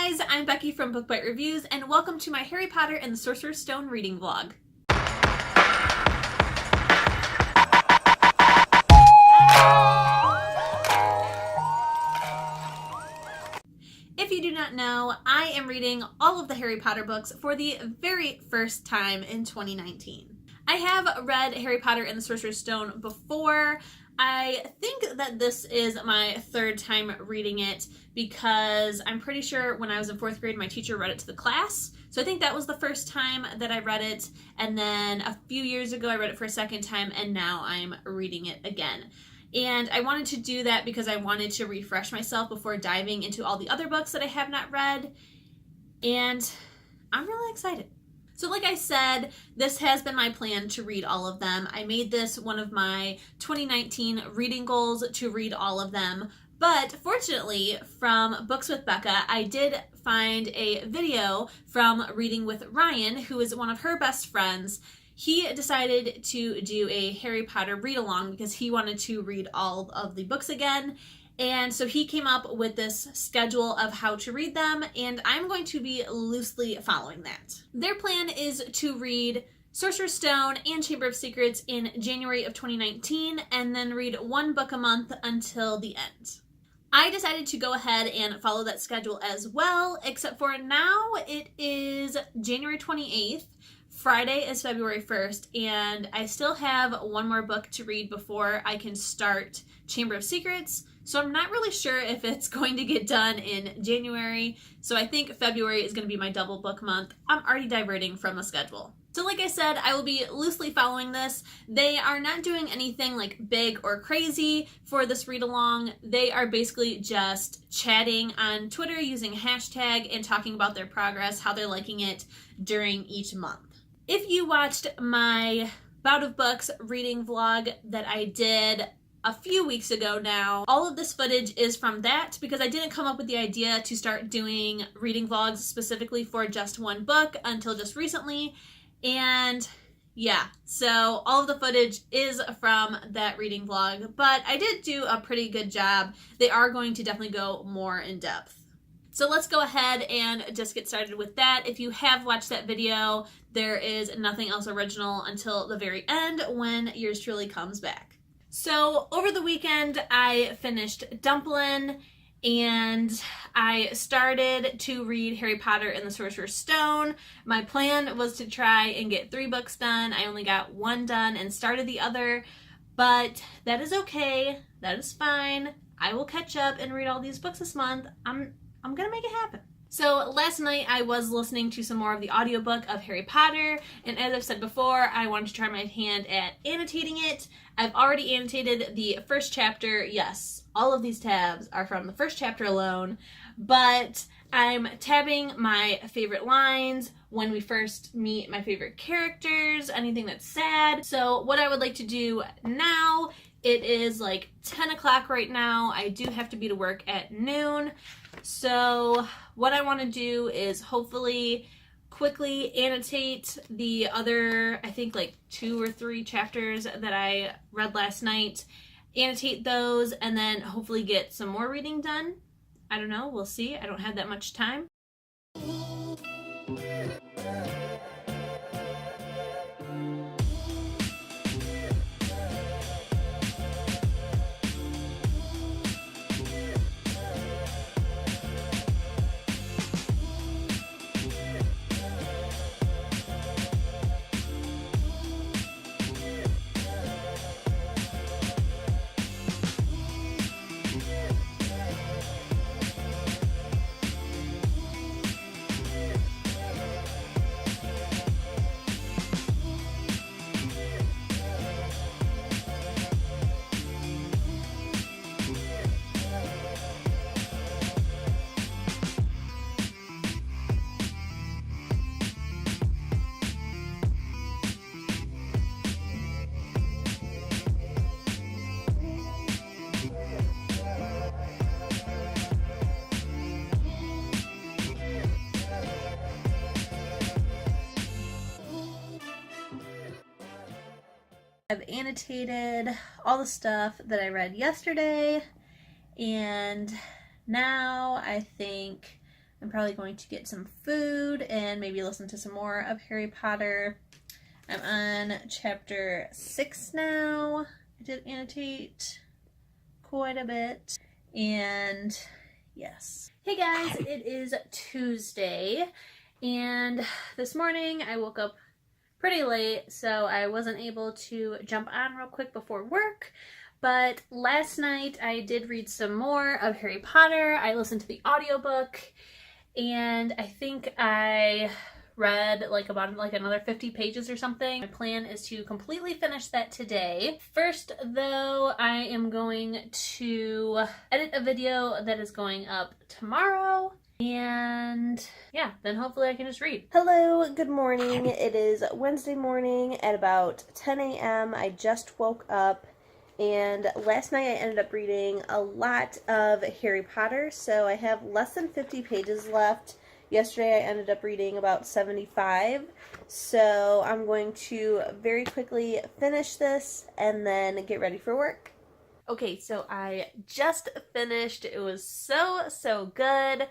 guys, I'm Becky from Book Bite Reviews, and welcome to my Harry Potter and the Sorcerer's Stone reading vlog. If you do not know, I am reading all of the Harry Potter books for the very first time in 2019. I have read Harry Potter and the Sorcerer's Stone before. I think that this is my third time reading it because I'm pretty sure when I was in 4th grade, my teacher read it to the class. So I think that was the first time that I read it. And then a few years ago, I read it for a second time, and now I'm reading it again. And I wanted to do that because I wanted to refresh myself before diving into all the other books that I have not read. And I'm really excited. So like I said, this has been my plan to read all of them. I made this one of my 2019 reading goals to read all of them. But fortunately, from Books with Becca, I did find a video from Reading with Ryan, who is one of her best friends. He decided to do a Harry Potter read-along because he wanted to read all of the books again. And so he came up with this schedule of how to read them, and I'm going to be loosely following that. Their plan is to read Sorcerer's Stone and Chamber of Secrets in January of 2019, and then read one book a month until the end. I decided to go ahead and follow that schedule as well, except for now it is January 28th. Friday is February 1st, and I still have one more book to read before I can start Chamber of Secrets. So I'm not really sure if it's going to get done in January. So I think February is going to be my double book month. I'm already diverting from the schedule. So like I said, I will be loosely following this. They are not doing anything like big or crazy for this read along. They are basically just chatting on Twitter using hashtag and talking about their progress, how they're liking it during each month. If you watched my Bout of Books reading vlog that I did a few weeks ago now, all of this footage is from that because I didn't come up with the idea to start doing reading vlogs specifically for just one book until just recently. And yeah, so all of the footage is from that reading vlog, but I did do a pretty good job. They are going to definitely go more in depth. So let's go ahead and just get started with that. If you have watched that video, there is nothing else original until the very end when yours truly comes back. So over the weekend, I finished Dumplin', and I started to read Harry Potter and the Sorcerer's Stone. My plan was to try and get 3 books done. I only got 1 done and started the other, but that is okay. That is fine. I will catch up and read all these books this month. I'm gonna make it happen. So last night I was listening to some more of the audiobook of Harry Potter, and as I've said before, I wanted to try my hand at annotating it. I've already annotated the first chapter. Yes, all of these tabs are from the first chapter alone, but I'm tabbing my favorite lines, when we first meet my favorite characters, anything that's sad. So what I would like to do now, it is like 10 o'clock right now. I do have to be to work at noon. So what I want to do is hopefully quickly annotate the other, I think like 2 or 3 chapters that I read last night, annotate those, and then hopefully get some more reading done. I don't know, we'll see. I don't have that much time. I've annotated all the stuff that I read yesterday, and now I think I'm probably going to get some food and maybe listen to some more of Harry Potter. I'm on chapter 6 now. I did annotate quite a bit. And yes. Hey guys, it is Tuesday. And this morning I woke up pretty late, so I wasn't able to jump on real quick before work. But last night I did read some more of Harry Potter. I listened to the audiobook, and I think I read about another 50 pages or something. My plan is to completely finish that today. First though, I am going to edit a video that is going up tomorrow. And yeah, then hopefully I can just read. Hello, good morning. It is Wednesday morning at about 10 a.m. I just woke up, and last night I ended up reading a lot of Harry Potter, so I have less than 50 pages left. Yesterday I ended up reading about 75, so I'm going to very quickly finish this and then get ready for work. Okay, so I just finished. It was so good.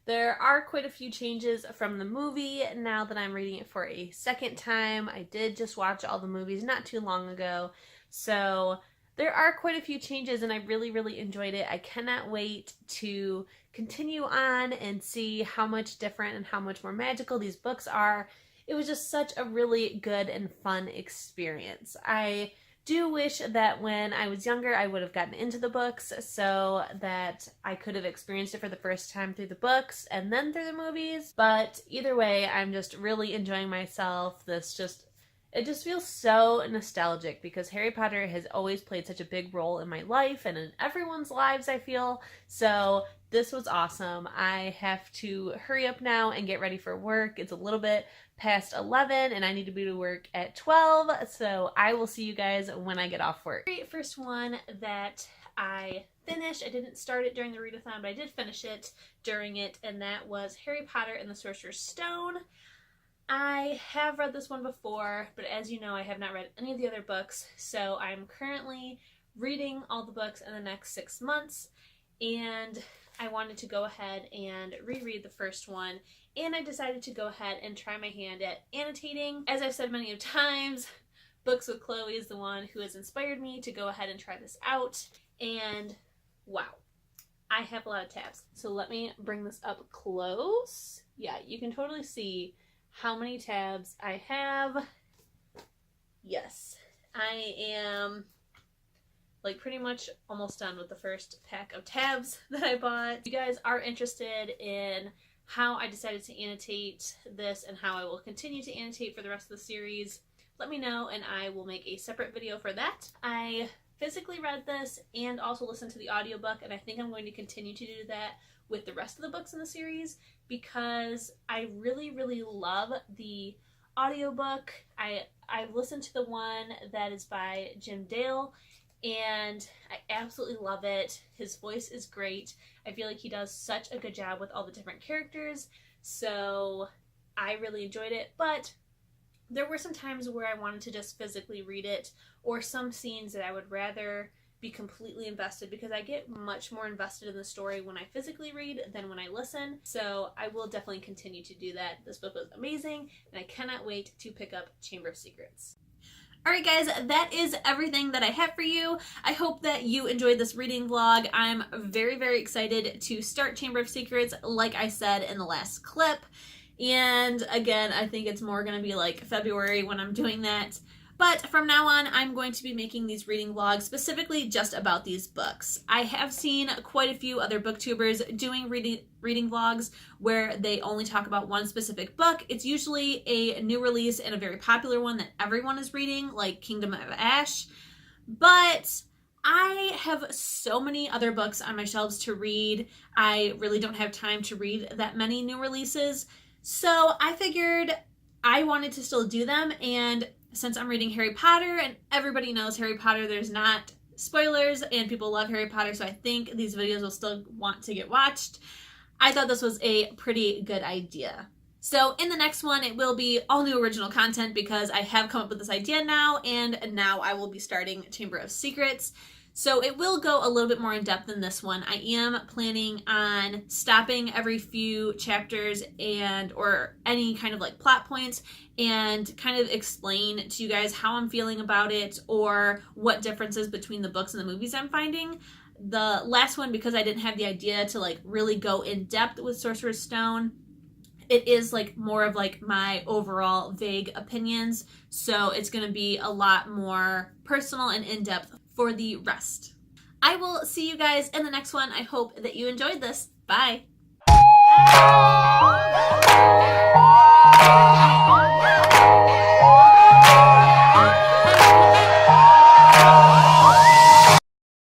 There are quite a few changes from the movie now that I'm reading it for a second time. I did just watch all the movies not too long ago, so there are quite a few changes and I really enjoyed it. I cannot wait to continue on and see how much different and how much more magical these books are. It was just such a really good and fun experience. I do wish that when I was younger I would have gotten into the books so that I could have experienced it for the first time through the books and then through the movies. But either way, I'm just really enjoying myself. It just feels so nostalgic because Harry Potter has always played such a big role in my life and in everyone's lives, I feel. So this was awesome. I have to hurry up now and get ready for work. It's a little bit past 11 and I need to be to work at 12. So I will see you guys when I get off work. The first one that I finished, I didn't start it during the readathon, but I did finish it during it, and that was Harry Potter and the Sorcerer's Stone. I have read this one before, but as you know, I have not read any of the other books, so I'm currently reading all the books in the next 6 months, and I wanted to go ahead and reread the first one, and I decided to go ahead and try my hand at annotating. As I've said many times, Books with Chloe is the one who has inspired me to go ahead and try this out, and wow, I have a lot of tabs. So let me bring this up close. Yeah, you can totally see how many tabs I have. Yes, I am pretty much almost done with the first pack of tabs that I bought. If you guys are interested in how I decided to annotate this and how I will continue to annotate for the rest of the series, let me know and I will make a separate video for that. I physically read this and also listened to the audiobook, and I think I'm going to continue to do that with the rest of the books in the series because I really love the audiobook. I've listened to the one that is by Jim Dale and I absolutely love it. His voice is great. I feel like he does such a good job with all the different characters, so I really enjoyed it. But there were some times where I wanted to just physically read it, or some scenes that I would rather be completely invested, because I get much more invested in the story when I physically read than when I listen. So I will definitely continue to do that. This book was amazing and I cannot wait to pick up Chamber of Secrets. Alright guys, that is everything that I have for you. I hope that you enjoyed this reading vlog. I'm very excited to start Chamber of Secrets, like I said in the last clip. And again, I think it's more going to be February when I'm doing that. But from now on, I'm going to be making these reading vlogs specifically just about these books. I have seen quite a few other booktubers doing reading vlogs where they only talk about one specific book. It's usually a new release and a very popular one that everyone is reading, like Kingdom of Ash. But I have so many other books on my shelves to read. I really don't have time to read that many new releases. So I figured I wanted to still do them, and since I'm reading Harry Potter and everybody knows Harry Potter, there's not spoilers and people love Harry Potter, so I think these videos will still want to get watched. I thought this was a pretty good idea. So in the next one, it will be all new original content because I have come up with this idea now, and now I will be starting Chamber of Secrets. So it will go a little bit more in depth than this one. I am planning on stopping every few chapters or any kind of like plot points and kind of explain to you guys how I'm feeling about it or what differences between the books and the movies I'm finding. The last one, because I didn't have the idea to like really go in depth with Sorcerer's Stone, it is like more of like my overall vague opinions. So it's going to be a lot more personal and in-depth for the rest. I will see you guys in the next one. I hope that you enjoyed this. Bye.